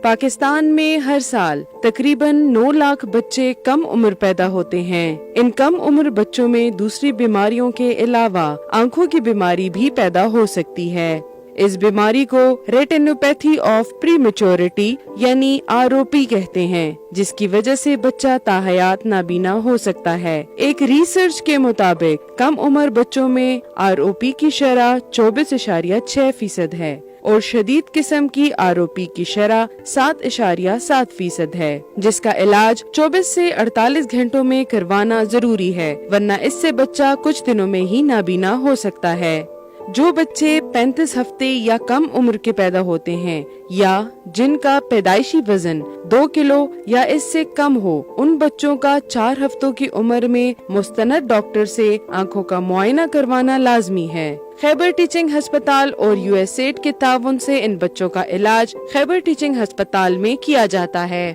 پاکستان میں ہر سال تقریباً 9 لاکھ بچے کم عمر پیدا ہوتے ہیں۔ ان کم عمر بچوں میں دوسری بیماریوں کے علاوہ آنکھوں کی بیماری بھی پیدا ہو سکتی ہے۔ اس بیماری کو ریٹینوپیتھی آف پری میچورٹی یعنی ROP کہتے ہیں، جس کی وجہ سے بچہ تاحیات نابینا ہو سکتا ہے۔ ایک ریسرچ کے مطابق کم عمر بچوں میں ROP کی شرح 24.6% ہے اور شدید قسم کی ROP کی شرح 7.7% ہے، جس کا علاج 24 سے 48 گھنٹوں میں کروانا ضروری ہے، ورنہ اس سے بچہ کچھ دنوں میں ہی نابینا ہو سکتا ہے۔ جو بچے 35 ہفتے یا کم عمر کے پیدا ہوتے ہیں یا جن کا پیدائشی وزن 2 کلو یا اس سے کم ہو، ان بچوں کا 4 ہفتوں کی عمر میں مستند ڈاکٹر سے آنکھوں کا معائنہ کروانا لازمی ہے۔ خیبر ٹیچنگ ہسپتال اور USAID کے تعاون سے ان بچوں کا علاج خیبر ٹیچنگ ہسپتال میں کیا جاتا ہے۔